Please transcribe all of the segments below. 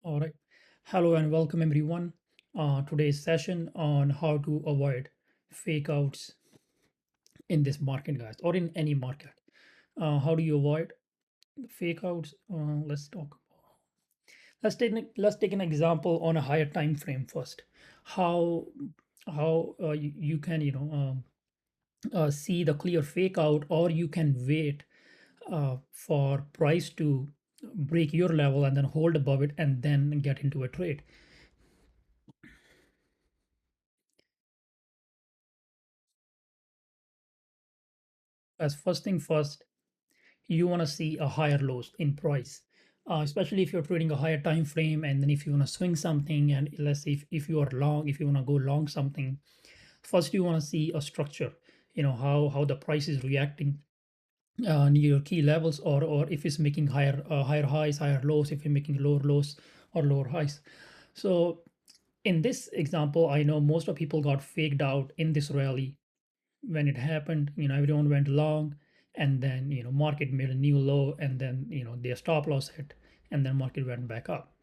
All right. Hello and welcome everyone. Today's session on how to avoid fake outs in this market, guys, or in any market. How do you avoid the fake outs? Let's talk. Let's take an example on a higher time frame first. How you can see the clear fake out, or you can wait for price to break your level and then hold above it and then get into a trade. As first thing first, you want to see a higher lows in price, especially if you're trading a higher time frame, and then if you want to swing something, and let's say if you are long, if you want to go long something, first you want to see a structure, how the price is reacting near your key levels, or if it's making higher highs, higher lows, if you're making lower lows or lower highs. So in this example, I know most of people got faked out in this rally. When it happened, everyone went long, and then market made a new low, and then their stop loss hit, and then market went back up.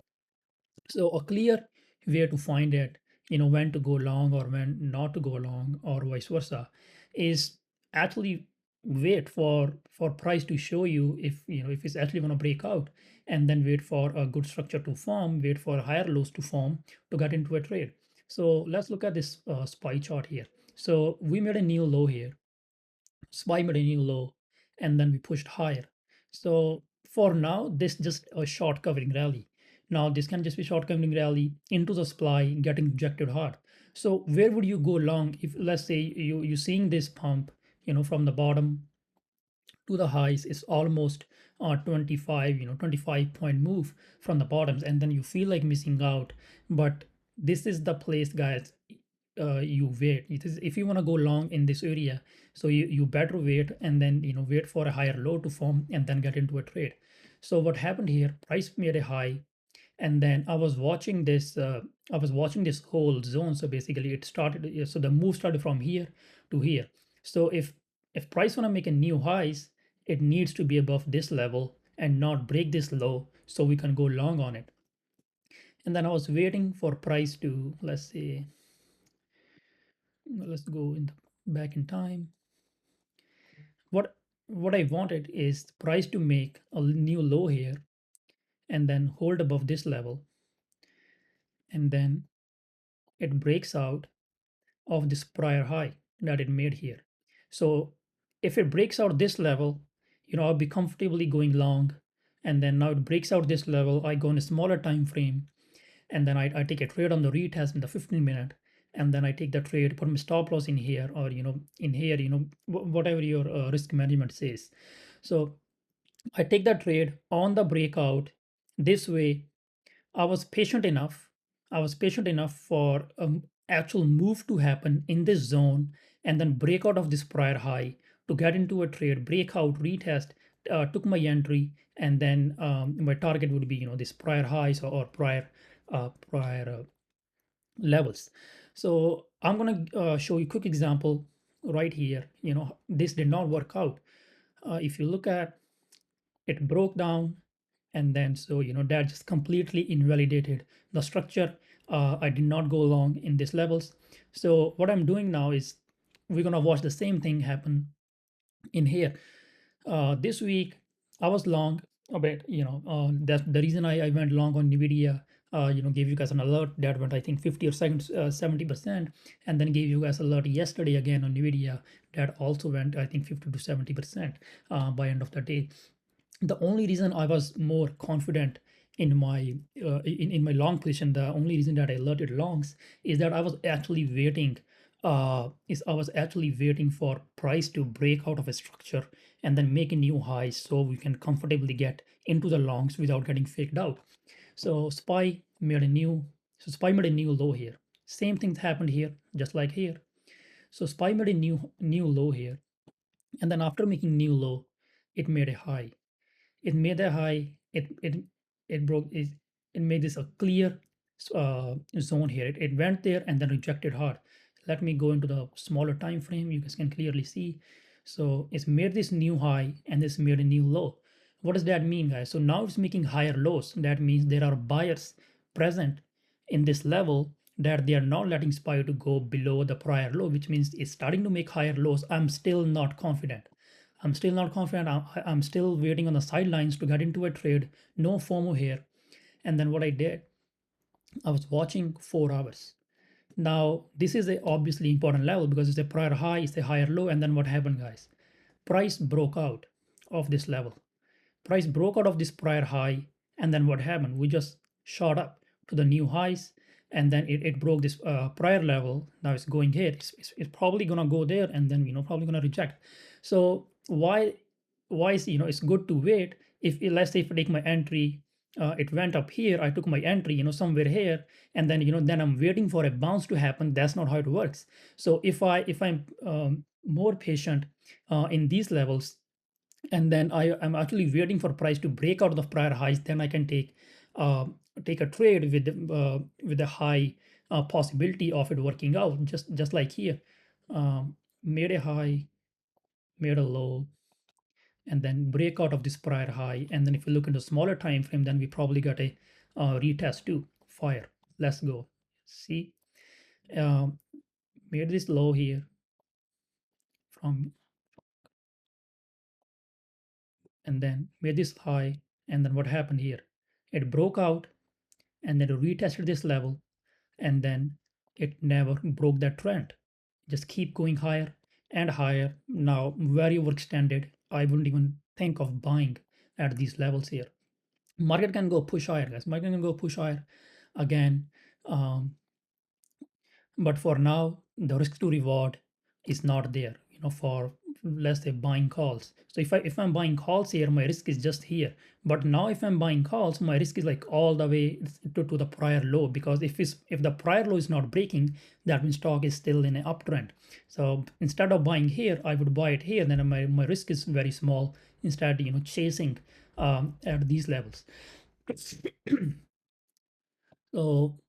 So a clear way to find it, when to go long or when not to go long, or vice versa, is actually wait for price to show you if it's actually going to break out, and then wait for a good structure to form, wait for higher lows to form to get into a trade. So let's look at this spy chart here. So we made a new low here, SPY made a new low, and then we pushed higher. So for now, this just a short covering rally. Now this can just be short covering rally into the supply getting rejected hard. So where would you go long if, let's say, you seeing this pump, from the bottom to the highs is almost 25, 25 point move from the bottoms, and then you feel like missing out. But this is the place, guys. You wait. It is, if you want to go long in this area, so you better wait, and then wait for a higher low to form and then get into a trade. So what happened here, price made a high, and then I was watching this whole zone. So basically it started, so the move started from here to here. So if price want to make a new highs, it needs to be above this level and not break this low, so we can go long on it. And then I was waiting for price to, let's say, let's go in the back in time. What I wanted is price to make a new low here, and then hold above this level, and then it breaks out of this prior high that it made here. So if it breaks out this level, I'll be comfortably going long. And then now it breaks out this level, I go in a smaller time frame, and then I take a trade on the retest in the 15 minute, and then I take the trade, put my stop loss in here, or in here, whatever your risk management says. So I take that trade on the breakout. This way I was patient enough. I was patient enough for actual move to happen in this zone, and then break out of this prior high to get into a trade, breakout, retest, took my entry, and then my target would be this prior highs, or prior levels. So I'm gonna show you a quick example right here. This did not work out. If you look at it, broke down, and then so that just completely invalidated the structure. I did not go long in these levels. So what I'm doing now is we're gonna watch the same thing happen in here. This week I was long a bit. That the reason I went long on Nvidia. Gave you guys an alert that went, I think, 50 or 70%, and then gave you guys alert yesterday again on Nvidia that also went, I think, 50 to 70% by end of the day. The only reason I was more confident in my in my long position, the only reason that I alerted longs, is that I was actually waiting for price to break out of a structure and then make a new high, so we can comfortably get into the longs without getting faked out. So SPY made a new low here. Same thing happened here, just like here. So SPY made a new low here, and then after making new low, it made a high. It made a high. It broke it made this a clear zone here. It went there and then rejected hard. Let me go into the smaller time frame. You guys can clearly see. So it's made this new high and it's made a new low. What does that mean, guys? So now it's making higher lows. That means there are buyers present in this level that they are not letting SPY to go below the prior low, which means it's starting to make higher lows. I'm still not confident. I'm still not confident. I'm still waiting on the sidelines to get into a trade. No FOMO here. And then what I did, I was watching 4 hours. Now, this is a obviously important level because it's a prior high, it's a higher low. And then what happened, guys? Price broke out of this level. Price broke out of this prior high. And then what happened? We just shot up to the new highs. And then it broke this prior level. Now it's going here. It's probably going to go there and then, probably going to reject. So why is, it's good to wait. If let's say if I take my entry, it went up here, I took my entry, somewhere here, and then then I'm waiting for a bounce to happen. That's not how it works. So if I'm more patient in these levels, and then I'm actually waiting for price to break out of the prior highs, then I can uh, take a trade with a high possibility of it working out, just like here. Made a high, made a low, and then break out of this prior high. And then if you look into smaller time frame, then we probably got a retest too. Fire. Let's go. See, um, made this low here from, and then made this high. And then what happened here? It broke out and then it retested this level, and then it never broke that trend. Just keep going higher and higher. Now very overextended. I wouldn't even think of buying at these levels here. Market can go push higher, guys. Market can go push higher again. Um, but for now, the risk to reward is not there, for let's say buying calls. So if I'm buying calls here, my risk is just here. But now if I'm buying calls, my risk is like all the way to the prior low, because if the prior low is not breaking, that means stock is still in an uptrend. So instead of buying here, I would buy it here. Then my risk is very small. Instead, chasing at these levels. So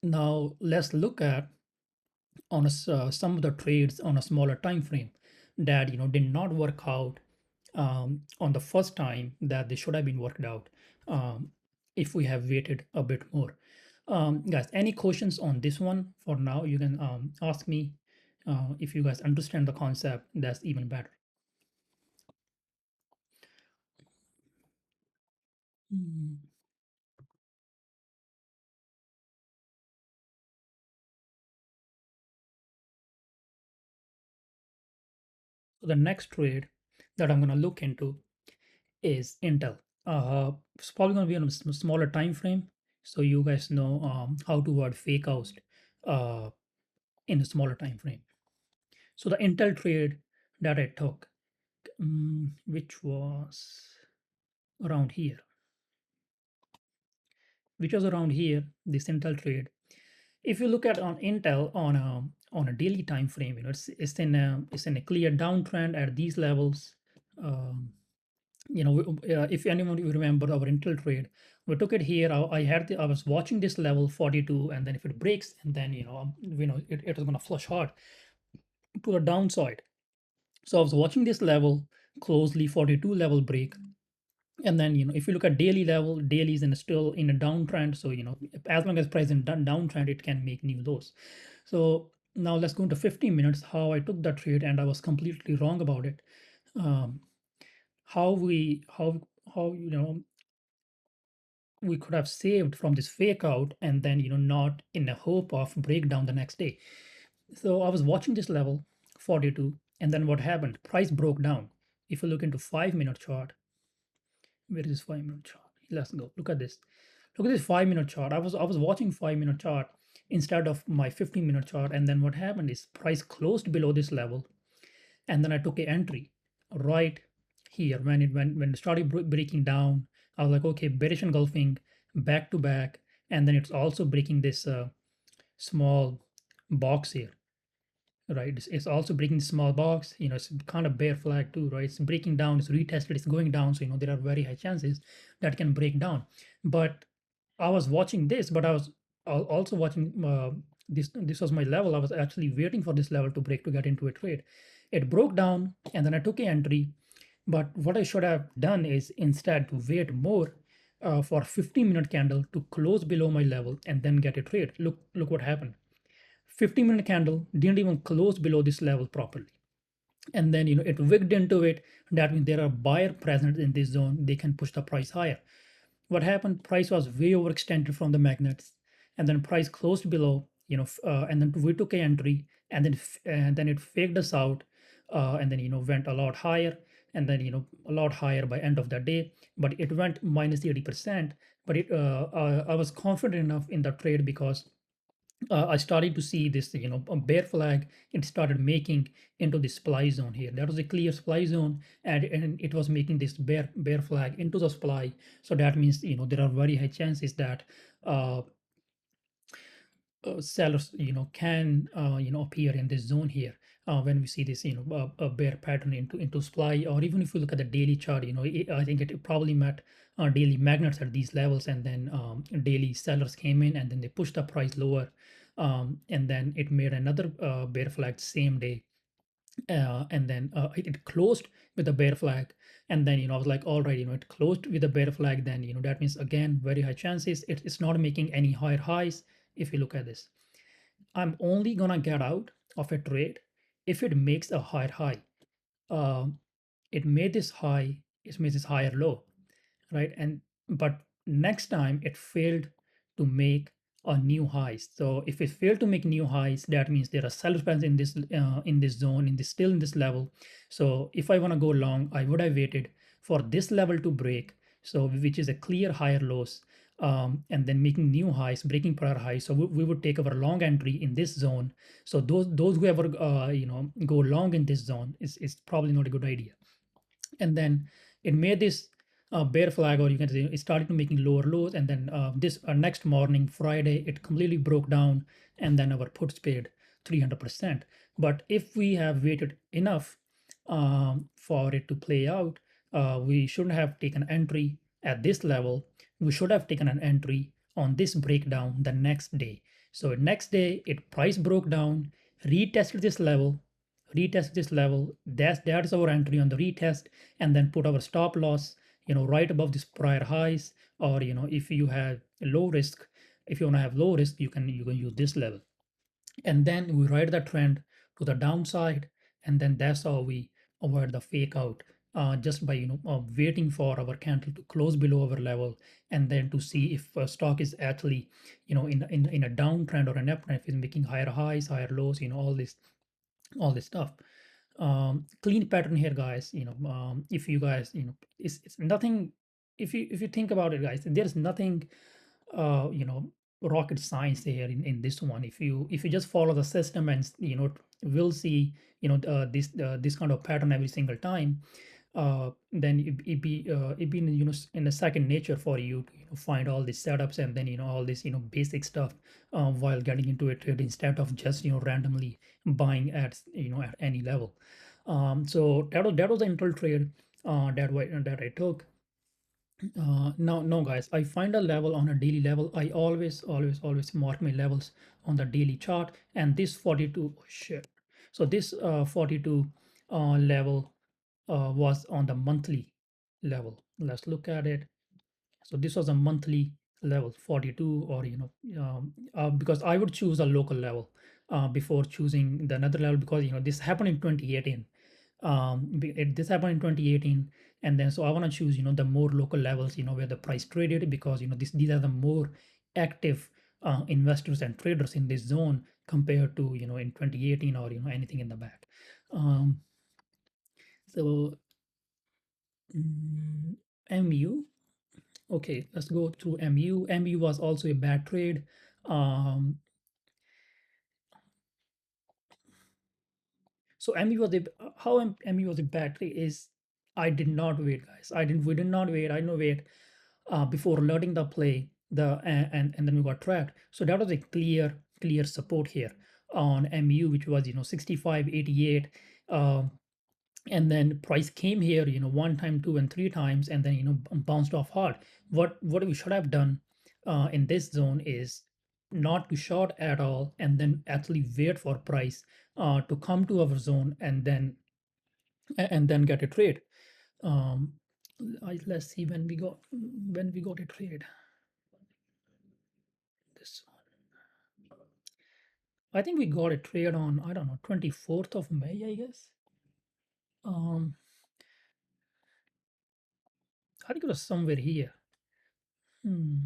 now let's look at on some of the trades on a smaller time frame that did not work out on the first time that they should have been worked out, if we have waited a bit more. Guys, any questions on this one? For now, you can ask me. If you guys understand the concept, that's even better. Mm. So the next trade that I'm going to look into is Intel. It's probably going to be on a smaller time frame, so you guys know how to word fake out uh, in a smaller time frame. So the Intel trade that I took, which was around here, this Intel trade. If you look at on Intel on a daily time frame, it's in a clear downtrend at these levels. Um, if anyone you remember our Intel trade, we took it here. I was watching this level 42, and then if it breaks, and then it is going to flush hard to the downside. So I was watching this level closely, 42 level break. And then if you look at daily level, daily is still in a downtrend. So as long as price in downtrend, it can make new lows. So now let's go into 15 minutes how I took that trade, and I was completely wrong about it. Um, how we how we could have saved from this fake out, and then not in a hope of breakdown the next day. So I was watching this level 42, and then what happened? Price broke down. If you look into 5 minute chart, where is this 5 minute chart? Let's go. Look at this. Look at this 5 minute chart. I was watching 5 minute chart instead of my 15 minute chart, and then what happened is price closed below this level, and then I took a entry right here when it started breaking down. I was like, okay, bearish engulfing back to back, and then it's also breaking this small box here, right? It's also breaking the small box. It's kind of bear flag too, right? It's breaking down, it's retested, it's going down. So there are very high chances that can break down. But I was watching this, but I was also watching this was my level. I was actually waiting for this level to break to get into a trade. It broke down, and then I took an entry. But what I should have done is, instead to wait more, for 15-minute candle to close below my level and then get a trade. Look what happened. 15-minute candle didn't even close below this level properly, and then it wigged into it. That means there are buyer present in this zone, they can push the price higher. What happened, price was way overextended from the magnets, and then price closed below, and then we took a entry, and then it faked us out, and then went a lot higher, and then a lot higher by end of the day, but it went minus 80%. But I was confident enough in the trade because I started to see this, a bear flag. It started making into the supply zone here. That was a clear supply zone, and it was making this bear flag into the supply. So that means, there are very high chances that uh, sellers, can, appear in this zone here. When we see this, a bear pattern into supply, or even if you look at the daily chart, I think it probably met daily magnets at these levels, and then daily sellers came in, and then they pushed the price lower, and then it made another bear flag same day, and then it closed with a bear flag. And then I was like, all right, it closed with a bear flag, then that means again very high chances it's not making any higher highs. If you look at this, I'm only gonna get out of a trade if it makes a higher high. um, it made this high, it made this higher low, right? And but next time it failed to make a new highs. So if it failed to make new highs, that means there are sellers present in this zone, in this still in this level. So if I want to go long, I would have waited for this level to break, so which is a clear higher lows, and then making new highs, breaking prior highs. So we would take our long entry in this zone. So those who ever go long in this zone is probably not a good idea. And then it made this bear flag, or you can say it started to making lower lows, and then this next morning, Friday, it completely broke down, and then our puts paid 300%. But if we have waited enough for it to play out, we shouldn't have taken entry at this level. We should have taken an entry on this breakdown the next day. So next day it price broke down, retested this level, that's our entry on the retest, and then put our stop loss right above this prior highs. Or if you have low risk, if you want to have low risk, you can use this level, and then we ride the trend to the downside. And then that's how we avoid the fake out, just by waiting for our candle to close below our level, and then to see if stock is actually in a downtrend or an uptrend, if it's making higher highs, higher lows, all this stuff. Clean pattern here, guys. If you guys, it's nothing. If you think about it, guys, there's nothing rocket science here in this one. If you just follow the system, and we'll see this kind of pattern every single time, then it be in a second nature for you to find all these setups, and then all this basic stuff while getting into a trade, instead of just randomly buying at any level. So that was the intel trade that I took. No, no, guys. I find a level on a daily level. I always mark my levels on the daily chart. And this 42, oh shit. So this 42 level was on the monthly level. Let's look at it. So this was a monthly level 42, or because I would choose a local level before choosing the another level, because this happened in 2018. This happened in 2018, and then so I want to choose the more local levels, where the price traded, because these are the more active investors and traders in this zone, compared to in 2018, or anything in the back. um, so MU. Okay, let's go through MU. MU was also a bad trade. Um, so MU was a how MU was a bad trade is, I did not wait, guys. We did not wait. I didn't wait before learning the play. And then we got trapped. So that was a clear support here on MU, which was 65.88. And then price came here one time, two, and three times, and then bounced off hard. What we should have done in this zone is not to short at all, and then actually wait for price to come to our zone, and then get a trade. um, Let's see when we got a trade. This one. I think we got a trade on, I don't know, 24th of May, I guess. Um, I think it was somewhere here. Hmm.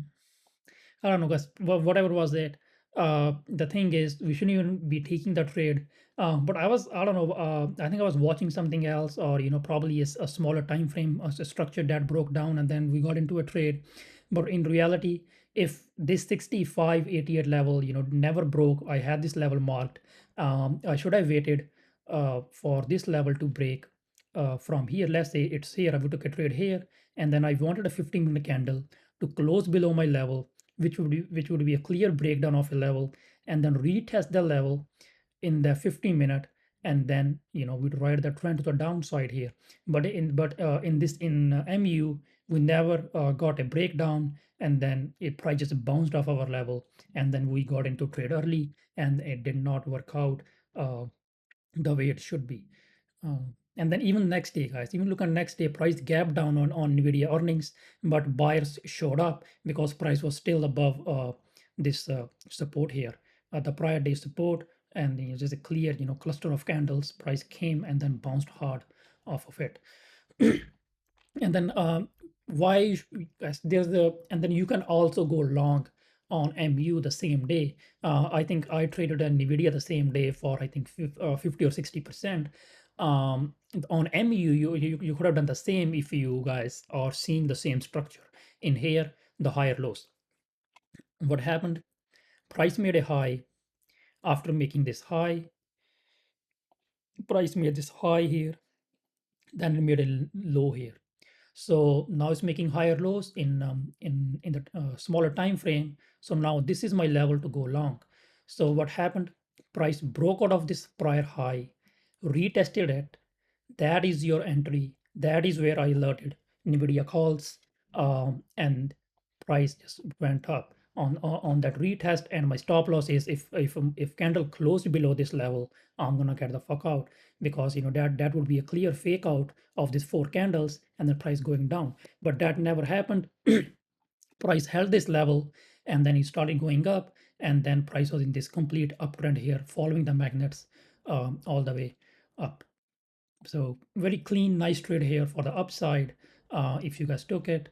I don't know, guys. Whatever was it. The thing is, we shouldn't even be taking the trade. But I don't know. I think I was watching something else, or probably a smaller time frame, a structure that broke down, and then we got into a trade. But in reality, if this 65.88 level, never broke, I had this level marked. I should have waited for this level to break from here. Let's say it's here. I took a trade here, and then I wanted a 15-minute candle to close below my level, which would be a clear breakdown of a level, and then retest the level in the 15-minute, and then we'd ride the trend to the downside here. But in MU, we never got a breakdown, and then it price just bounced off our level, and then we got into trade early, and it did not work out uh, the way it should be. And then even next day, guys, even look at next day, price gap down on Nvidia earnings, but buyers showed up because price was still above this support here, the prior day support, and just a clear cluster of candles. Price came and then bounced hard off of it. And then why as there's the and then you can also go long on MU the same day. I think I traded on Nvidia the same day for, I think, 50 or 60%. On MU, you could have done the same if you guys are seeing the same structure in here, the higher lows. What happened? Price made a high. After making this high, price made this high here, then it made a low here. So now it's making higher lows in the smaller time frame. So now this is my level to go long. So what happened? Price broke out of this prior high, retested it. That is your entry. That is where I alerted Nvidia calls, and price just went up on that retest. And my stop loss is if candle closed below this level, I'm gonna get the fuck out, because that would be a clear fake out of these four candles and the price going down. But that never happened. Price held this level, and then it started going up, and then price was in this complete uptrend here, following the magnets all the way up. So very clean, nice trade here for the upside. If you guys took it,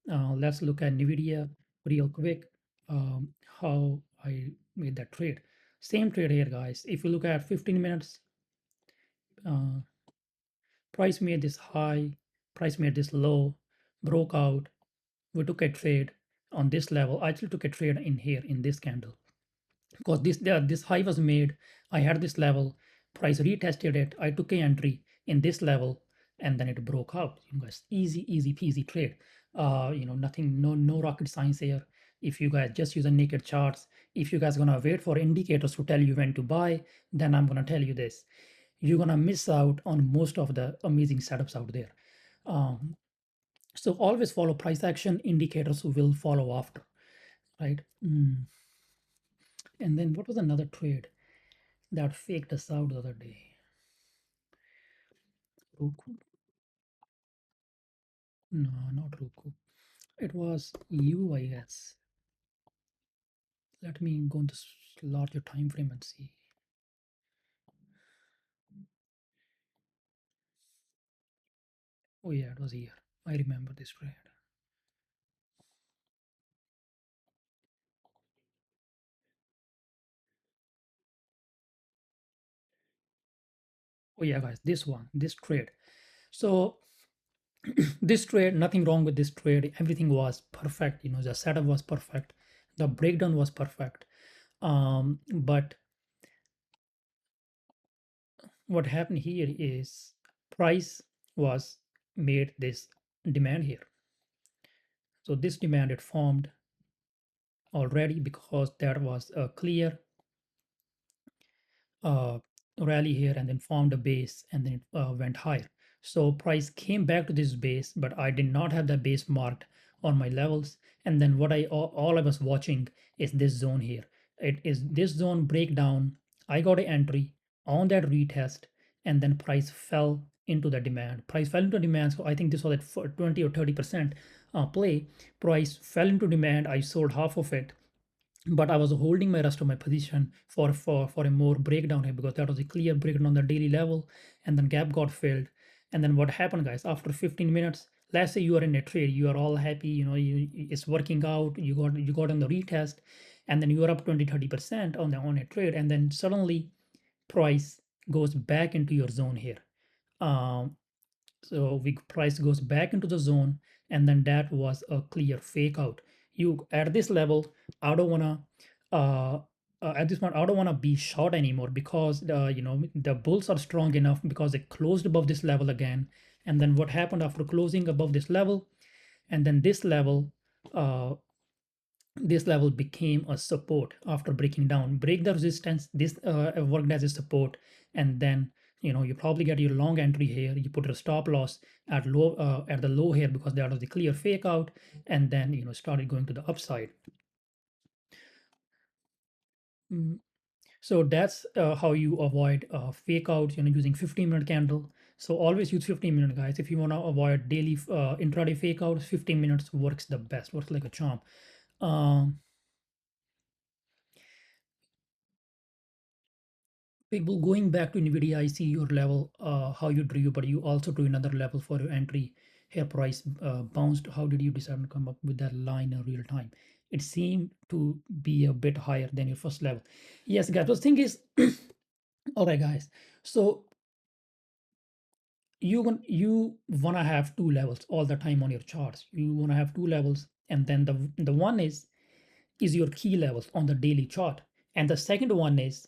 let's look at Nvidia real quick. How I made that trade. Same trade here, guys. If you look at 15 minutes, uh, price made this high, price made this low, broke out. We took a trade on this level. I actually took a trade in here in this candle, because this high was made. I had this level, price retested it. I took a entry in this level, and then it broke out. You guys, easy peasy trade. Nothing, no rocket science here. If you guys just use a naked charts, if you guys gonna wait for indicators to tell you when to buy, then I'm gonna tell you this: you're gonna miss out on most of the amazing setups out there. Um, so always follow price action. Indicators will follow after, right? And then what was another trade that faked us out the other day? Roku? No, not Roku. It was you, I guess. Let me go into larger time frame and see. Oh yeah, it was here. I remember this trade. Oh yeah, guys, this trade. So this trade, nothing wrong with this trade. Everything was perfect. The setup was perfect. The breakdown was perfect. But what happened here is price was made this demand here. So this demand it formed already, because there was a clear uh, rally here, and then formed a base, and then it went higher. So price came back to this base, but I did not have the base marked on my levels. And then what all I was watching is this zone here. It is this zone breakdown. I got an entry on that retest, and then price fell into the demand. Price fell into demand. So I think this was at 20 or 30% play. Price fell into demand. I sold half of it, but I was holding my rest of my position for a more breakdown here because that was a clear breakdown on the daily level, and then gap got filled. And then what happened, guys? After 15 minutes, let's say you are in a trade, you are all happy, it's working out, you got on the retest, and then you are up 20-30% on a trade, and then suddenly price goes back into your zone here. Um, so we price goes back into the zone, and then that was a clear fake out. You at this level, I don't wanna uh, at this point I don't wanna be short anymore because the bulls are strong enough because they closed above this level again. And then what happened after closing above this level, and then uh, this level became a support after breaking down, break the resistance, this worked as a support. And then you probably get your long entry here, you put a stop loss at low at the low here because that was the clear fake out, and then started going to the upside. Mm, so that's how you avoid fake outs, using 15-minute candle. So always use 15-minute, guys. If you want to avoid daily intraday fake outs, 15 minutes works the best, works like a charm. um, People, going back to NVIDIA, I see your level, how you drew, but you also drew another level for your entry. Here price bounced. How did you decide to come up with that line in real time? It seemed to be a bit higher than your first level. Yes, guys. The thing is, all right, guys. So you wanna have two levels all the time on your charts. You wanna have two levels, and then the one is your key levels on the daily chart, and the second one is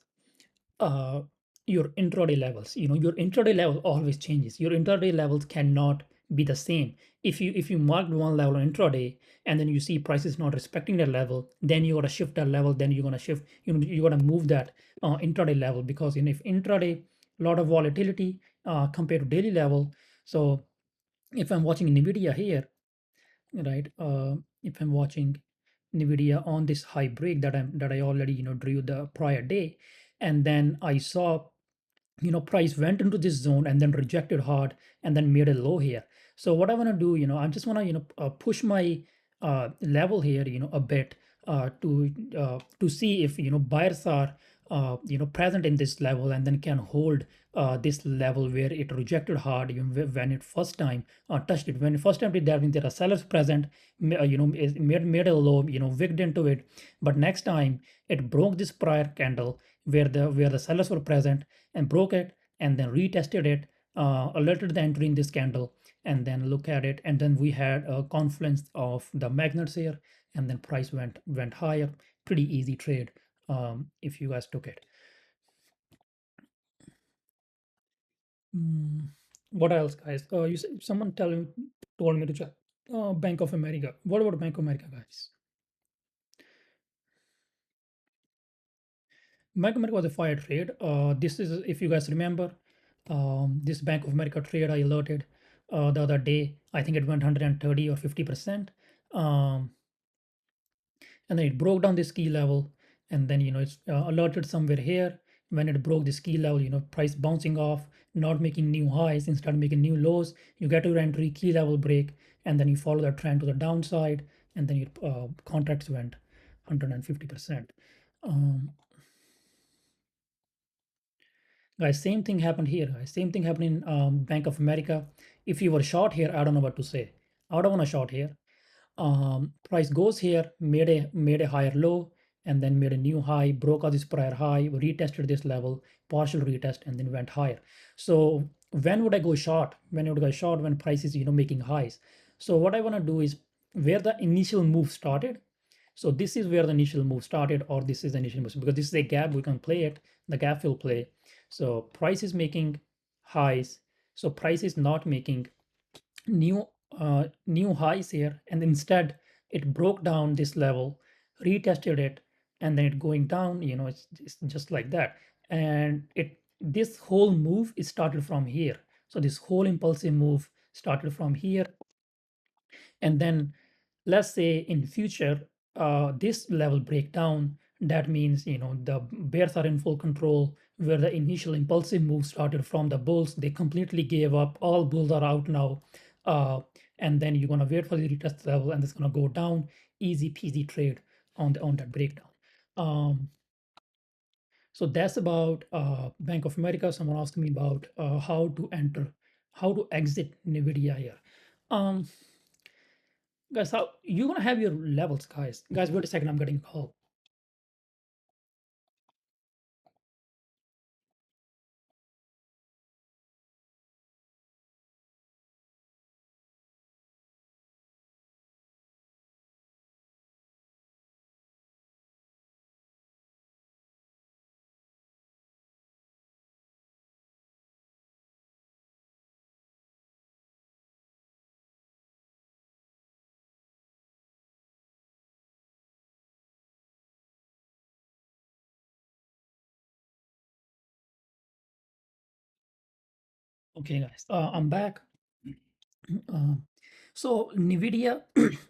uh, your intraday levels. Your intraday level always changes. Your intraday levels cannot be the same. If you marked one level on intraday and then you see prices not respecting that level, then you gotta shift that level. Then you're gonna shift. You gotta move that intraday level, because if intraday a lot of volatility compared to daily level. So if I'm watching Nvidia here, right? If I'm watching Nvidia on this high break that I already drew the prior day, and then I saw price went into this zone and then rejected hard and then made a low here. So what I want to do, I just want to push my level here a bit to see if buyers are present in this level and then can hold this level where it rejected hard when it first time touched it. When it first time did that, means there are sellers present, made a low, wicked into it. But next time it broke this prior candle where the sellers were present and broke it, and then retested it, alerted the entry in this candle, and then look at it, and then we had a confluence of the magnets here, and then price went higher. Pretty easy trade if you guys took it. Mm, what else, guys? You said someone told me to check Bank of America. What about Bank of America, guys? Bank of America was a fire trade. This is, if you guys remember, this Bank of America trade I alerted the other day. I think it went 130 or 50%. Um, and then it broke down this key level, and then it's alerted somewhere here. When it broke this key level, price bouncing off, not making new highs, instead making new lows. You get your entry, key level break, and then you follow that trend to the downside, and then your contracts went 150%. Um, Guys, same thing happened here, guys. Same thing happened in Bank of America. If you were short here, I don't know what to say. I don't want to short here. Price goes here, made a higher low, and then made a new high, broke out this prior high, retested this level, partial retest, and then went higher. So when would I go short? When would I go short? When price is making highs. So what I want to do is where the initial move started. So this is where the initial move started, or this is the initial move, because this is a gap, we can play it. The gap will play. So price is making highs. So price is not making new new highs here, and instead it broke down this level, retested it, and then it going down. It's just like that. And this whole move is started from here. So this whole impulsive move started from here, and then let's say in future this level breakdown That means, the bears are in full control. Where the initial impulsive move started from the bulls, they completely gave up. All bulls are out now. uh, and then you're gonna wait for the retest level, and it's gonna go down. Easy peasy trade on that breakdown. um, so that's about Bank of America. Someone asked me about how to exit Nvidia here. um, Guys, how you gonna have your levels, guys, wait a second, I'm getting a call. Okay, guys, I'm back. Um, so Nvidia,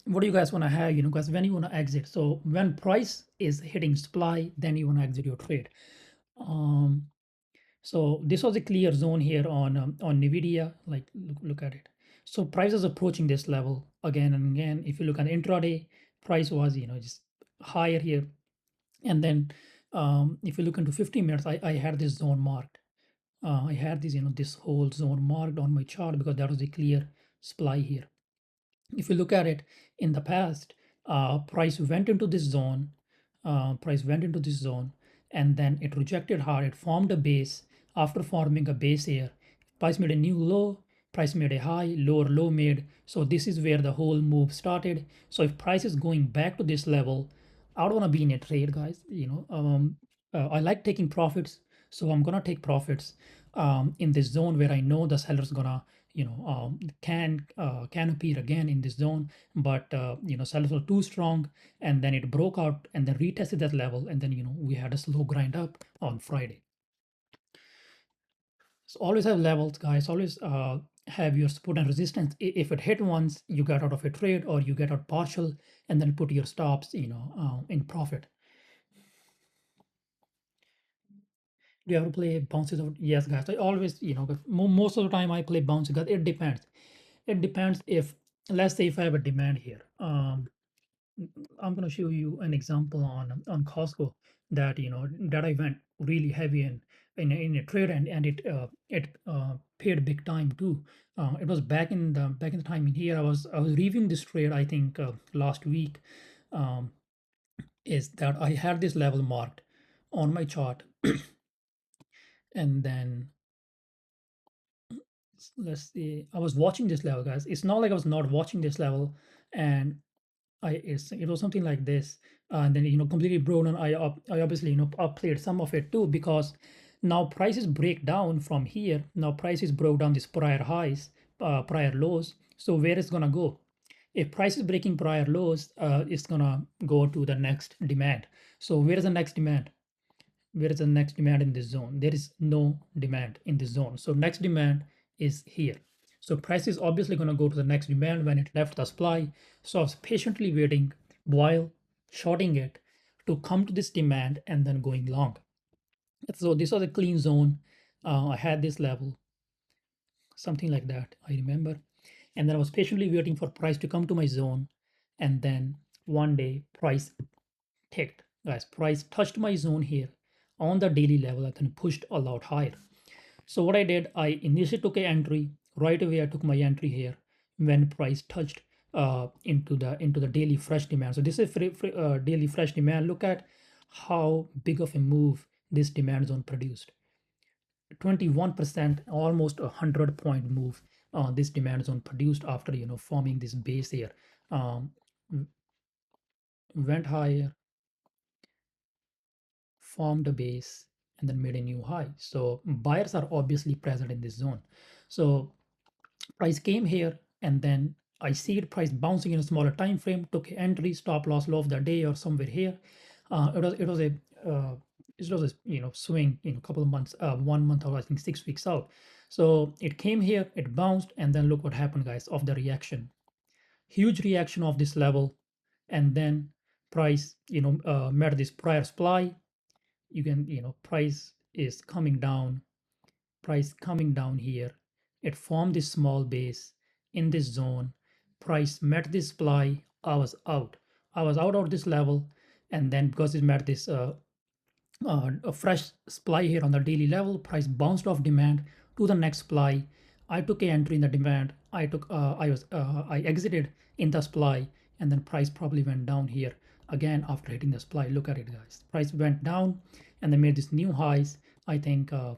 what do you guys want to have? Guys, when you want to exit. So when price is hitting supply, then you want to exit your trade. Um, so this was a clear zone here on Nvidia. Like look at it. So price is approaching this level again and again. If you look at intraday, price was just higher here, and then if you look into 50 minutes, I had this zone marked. I had this whole zone marked on my chart because that was a clear supply here. If you look at it in the past, price went into this zone, and then it rejected hard. It formed a base. After forming a base here, price made a new low, price made a high, lower low made. So this is where the whole move started. So if price is going back to this level, I don't want to be in a trade, guys. I like taking profits, so I'm gonna take profits in this zone where I know the seller's gonna can appear again in this zone. But sellers were too strong, and then it broke out and then retested that level, and then we had a slow grind up on Friday. So always have levels, guys. Always have your support and resistance. If it hit once, you get out of a trade, or you get out partial, and then put your stops in profit. Do you ever play bounces out? Yes, guys. I always, most of the time I play bounces. It depends. It depends if, let's say, if I have a demand here. I'm going to show you an example on Costco that that I went really heavy in a trade, and it paid big time too. It was back in the time in here. I was reviewing this trade, I think last week. Um, is that I had this level marked on my chart, and then let's see, I was watching this level, guys. It's not like I was not watching this level, and it was something like this, and then completely broken. I obviously up played some of it too, because now prices break down from here. Now prices broke down these prior highs, prior lows. So where it's gonna go? If price is breaking prior lows, it's gonna go to the next demand. So where is the next demand? Where is the next demand in this zone? There is no demand in this zone. So next demand is here. So price is obviously going to go to the next demand when it left the supply. So I was patiently waiting while shorting it to come to this demand and then going long. So this was a clean zone. I had this level, something like that, I remember. And then I was patiently waiting for price to come to my zone. And then one day price ticked. Guys, price touched my zone here on the daily level and then pushed a lot higher. So what I did, I initially took an entry. Right away, I took my entry here when price touched into the daily fresh demand. So this is daily fresh demand. Look at how big of a move this demand zone produced. 21%, almost 100-point move. This demand zone produced after forming this base here. Um, Went higher, formed a base, and then made a new high. So buyers are obviously present in this zone. So price came here, and then I see it price bouncing in a smaller time frame, took entry, stop loss low of the day or somewhere here. Uh, it was a swing a couple of months, 1 month or I think 6 weeks out. So it came here, it bounced, and then look what happened, guys, of the reaction. Huge reaction of this level, and then price met this prior supply. You can price is coming down, price coming down here. It formed this small base in this zone. Price met this supply. I was out of this level, and then because it met this a fresh supply here on the daily level, price bounced off demand to the next supply. I took a entry in the demand. I exited in the supply, and then price probably went down here again after hitting the supply. Look at it, guys. Price went down, and they made this new highs. I think I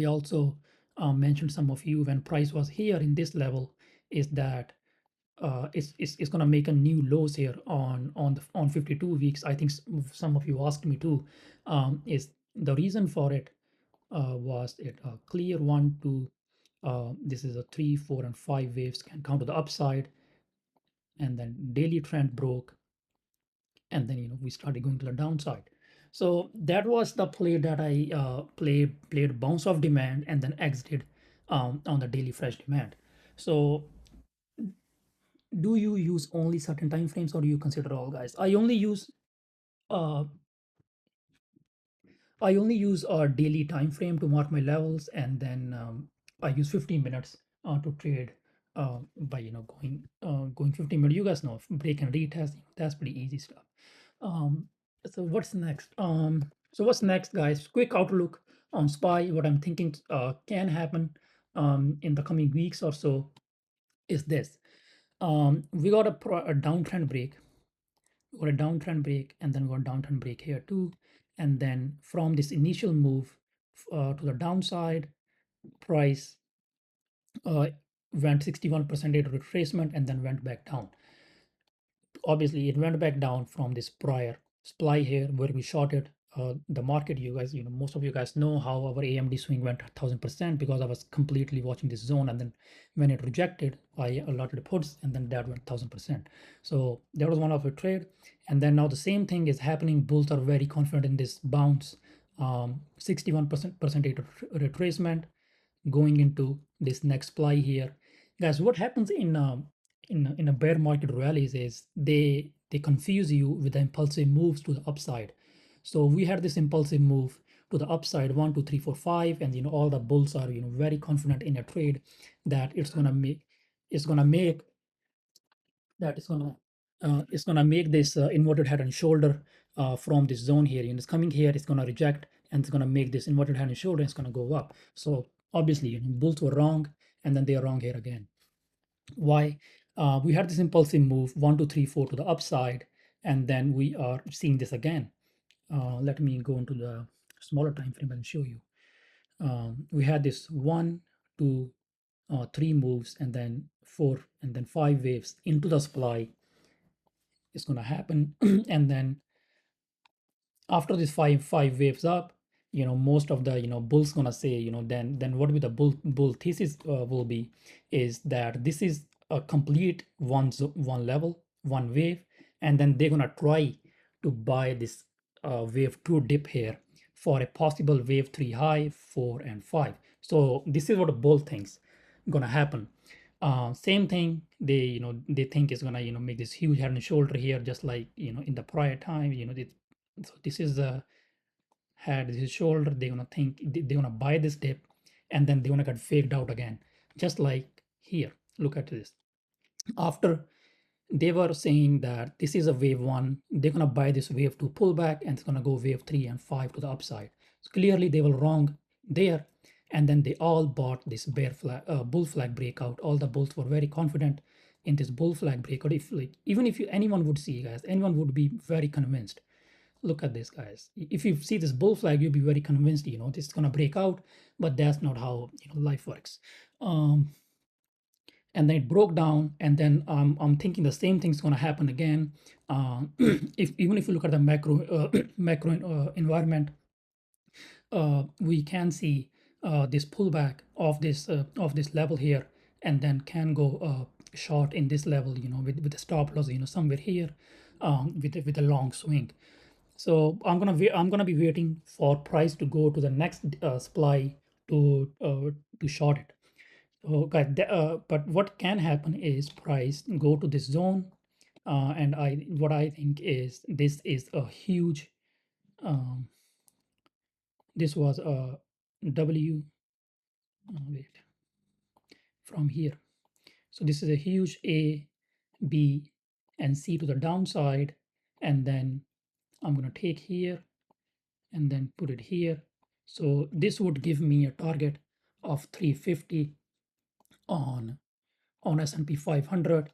also mentioned some of you when price was here in this level is that it's gonna make a new lows here on 52 weeks. I think some of you asked me too. Is the reason for it was it a clear one, two. This is a 3, 4, and 5 waves can count to the upside, and then daily trend broke, and then we started going to the downside. So that was the play that I played bounce of demand and then exited on the daily fresh demand. So do you use only certain time frames, or do you consider all, guys? Uh, I only use a daily time frame to mark my levels, and then I use 15 minutes to trade by going 15 minutes. You guys know break and retest. That's pretty easy stuff. Um, so what's next? What's next, guys? Quick outlook on SPY. What I'm thinking can happen in the coming weeks or so is this. We got a downtrend break. We got a downtrend break, and then we got a downtrend break here too. And then from this initial move to the downside, price uh, went 61% rate retracement and then went back down. Obviously, it went back down from this prior supply here where we shorted the market. You guys, most of you guys know how our AMD swing went 1000% because I was completely watching this zone, and then when it rejected, I allotted puts, and then that went 1000%. So that was one of a trade, and then now the same thing is happening. Bulls are very confident in this bounce, 61% retracement going into this next supply here. Guys, what happens in a bear market rallies is they confuse you with the impulsive moves to the upside. So we had this impulsive move to the upside, 1, 2, 3, 4, 5, and all the bulls are very confident in a trade that it's gonna make that it's gonna make this inverted head and shoulder from this zone here. It's coming here, it's gonna reject, and it's gonna make this inverted head and shoulder. It's gonna go up. So obviously, bulls were wrong, and then they are wrong here again. Why? We had this impulsive move 1, 2, 3, 4 to the upside, and then we are seeing this again. Let me go into the smaller time frame and show you. We had this 1, 2, 3 moves, and then 4, and then 5 waves into the supply. It's going to happen, and then after this five waves up, most of the bulls gonna say, then what will the bull thesis will be is that this is a complete one level, one wave, and then they're gonna try to buy this wave 2 dip here for a possible wave 3 high, 4 and 5. So this is what a bull thinks gonna happen. Same thing, they think is gonna make this huge head and shoulder here, just like in the prior time. So this is the head, this is shoulder. They're gonna think they're gonna buy this dip, and then they're gonna get faked out again, just like here. Look at this. After they were saying that this is a wave 1, they're gonna buy this wave 2 pullback, and it's gonna go wave 3 and 5 to the upside. So clearly they were wrong there, and then they all bought this bull flag breakout. All the bulls were very confident in this bull flag breakout. If even if anyone would see, guys, anyone would be very convinced. Look at this, guys. If you see this bull flag, you'll be very convinced, this is gonna break out, but that's not how life works. And then it broke down, and then I'm thinking the same thing's gonna happen again. Even if you look at the macro environment, we can see this pullback of this level here, and then can go short in this level, with the stop loss, somewhere here, with a long swing. So I'm gonna be waiting for price to go to the next supply to short it. So guys, but what can happen is price go to this zone, And what I think is this is a huge. Um, this was a W. Wait, from here. So this is a huge A, B, and C to the downside, and then I'm gonna take here and then put it here. So this would give me a target of 350 on S&P 500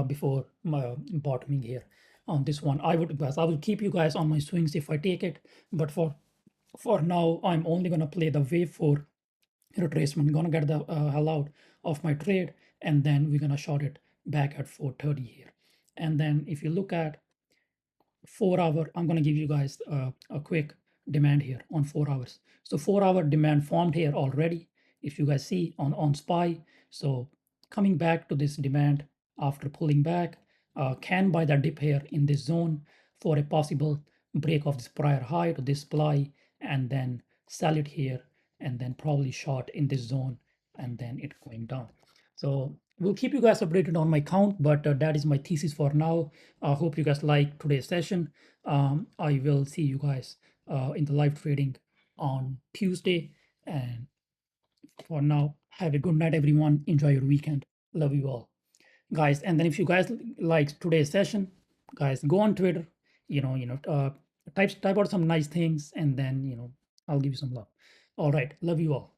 before my bottoming here on this one. I will keep you guys on my swings if I take it, but for now I'm only gonna play the wave 4 retracement. I'm gonna get the hell out of my trade, and then we're gonna short it back at 430 here. And then if you look at 4 hour, I'm going to give you guys a quick demand here on 4 hours. So 4 hour demand formed here already, if you guys see on SPY. So coming back to this demand after pulling back, can buy that dip here in this zone for a possible break of this prior high to this supply, and then sell it here, and then probably short in this zone, and then it going down. So we'll keep you guys updated on my count, but that is my thesis for now. I hope you guys like today's session. I will see you guys in the live trading on Tuesday. And for now, have a good night, everyone. Enjoy your weekend. Love you all, guys. And then if you guys like today's session, guys, go on Twitter. Type out some nice things, and then I'll give you some love. All right, love you all.